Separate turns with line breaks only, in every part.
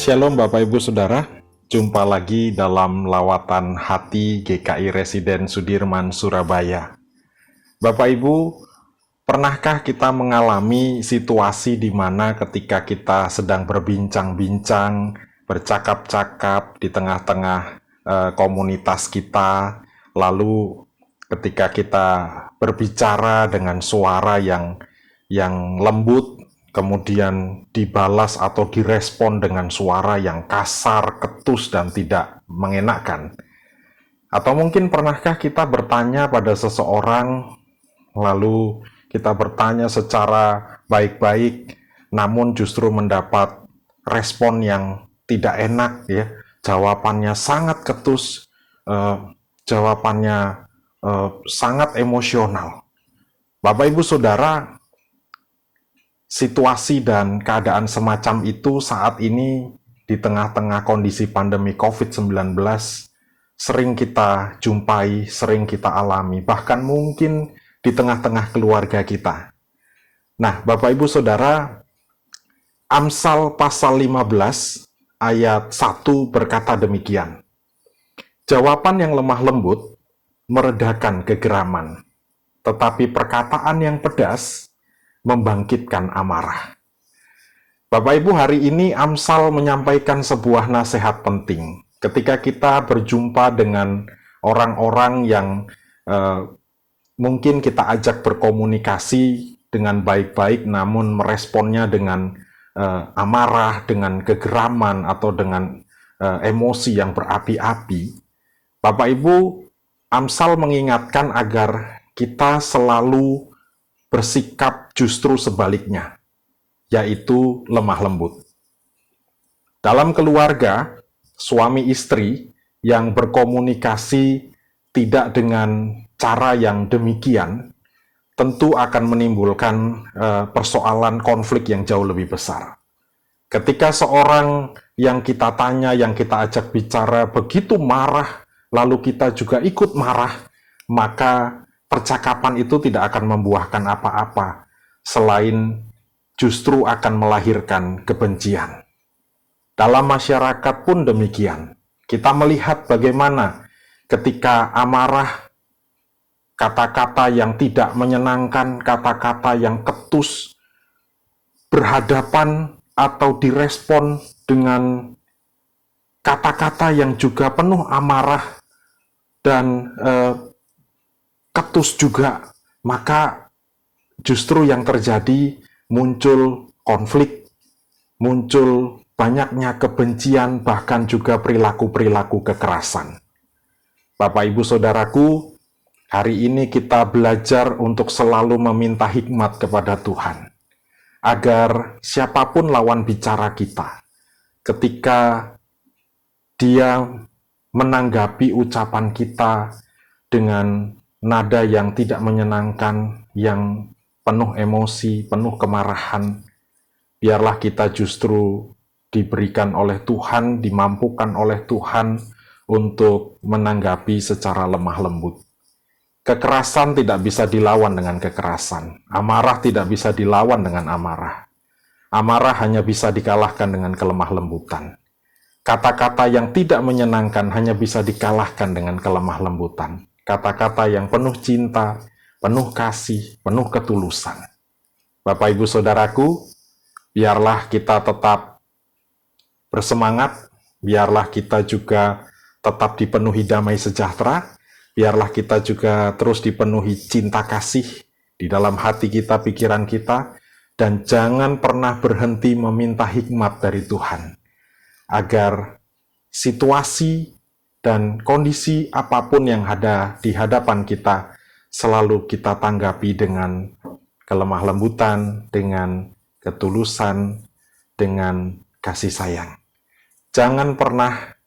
Shalom Bapak Ibu Saudara, jumpa lagi dalam lawatan hati GKI Residen Sudirman, Surabaya. Bapak Ibu, pernahkah kita mengalami situasi di mana ketika kita sedang berbincang-bincang, bercakap-cakap di tengah-tengah komunitas kita, lalu ketika kita berbicara dengan suara yang lembut, kemudian dibalas atau direspon dengan suara yang kasar, ketus, dan tidak mengenakan. Atau mungkin pernahkah kita bertanya pada seseorang, lalu kita bertanya secara baik-baik, namun justru mendapat respon yang tidak enak, ya. Jawabannya sangat ketus, jawabannya sangat emosional. Bapak Ibu Saudara, situasi dan keadaan semacam itu saat ini di tengah-tengah kondisi pandemi COVID-19 sering kita jumpai, sering kita alami, bahkan mungkin di tengah-tengah keluarga kita. Nah, Bapak Ibu Saudara, Amsal pasal 15 ayat 1 berkata demikian. Jawaban yang lemah lembut meredakan kegeraman, tetapi perkataan yang pedas membangkitkan amarah. Bapak Ibu, hari ini Amsal menyampaikan sebuah nasihat penting. Ketika kita berjumpa dengan orang-orang yang mungkin kita ajak berkomunikasi dengan baik-baik, namun meresponnya dengan amarah, dengan kegeraman, atau dengan emosi yang berapi-api. Bapak Ibu, Amsal mengingatkan agar kita selalu bersikap justru sebaliknya, yaitu lemah lembut. Dalam keluarga, suami istri yang berkomunikasi tidak dengan cara yang demikian, tentu akan menimbulkan persoalan konflik yang jauh lebih besar. Ketika seorang yang kita tanya, yang kita ajak bicara begitu marah, lalu kita juga ikut marah, maka percakapan itu tidak akan membuahkan apa-apa, selain justru akan melahirkan kebencian. Dalam masyarakat pun demikian. Kita melihat bagaimana ketika amarah, kata-kata yang tidak menyenangkan, kata-kata yang ketus, berhadapan atau direspon dengan kata-kata yang juga penuh amarah dan ketus juga, maka justru yang terjadi muncul konflik, muncul banyaknya kebencian, bahkan juga perilaku-perilaku kekerasan. Bapak Ibu Saudaraku, hari ini kita belajar untuk selalu meminta hikmat kepada Tuhan, agar siapapun lawan bicara kita, ketika dia menanggapi ucapan kita dengan nada yang tidak menyenangkan, yang penuh emosi, penuh kemarahan, biarlah kita justru diberikan oleh Tuhan, dimampukan oleh Tuhan untuk menanggapi secara lemah lembut. Kekerasan tidak bisa dilawan dengan kekerasan. Amarah tidak bisa dilawan dengan amarah. Amarah hanya bisa dikalahkan dengan kelemah lembutan. Kata-kata yang tidak menyenangkan hanya bisa dikalahkan dengan kelemah lembutan. Kata-kata yang penuh cinta, penuh kasih, penuh ketulusan. Bapak Ibu Saudaraku, biarlah kita tetap bersemangat, biarlah kita juga tetap dipenuhi damai sejahtera, biarlah kita juga terus dipenuhi cinta kasih di dalam hati kita, pikiran kita, dan jangan pernah berhenti meminta hikmat dari Tuhan, agar situasi dan kondisi apapun yang ada di hadapan kita selalu kita tanggapi dengan kelemah lembutan, dengan ketulusan, dengan kasih sayang. Jangan pernah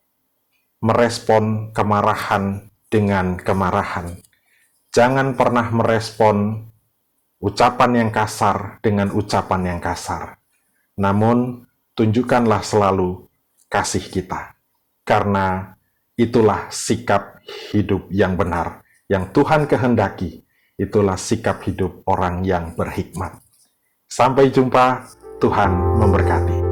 merespon kemarahan dengan kemarahan. Jangan pernah merespon ucapan yang kasar dengan ucapan yang kasar. Namun, tunjukkanlah selalu kasih kita, karena itulah sikap hidup yang benar, yang Tuhan kehendaki. Itulah sikap hidup orang yang berhikmat. Sampai jumpa, Tuhan memberkati.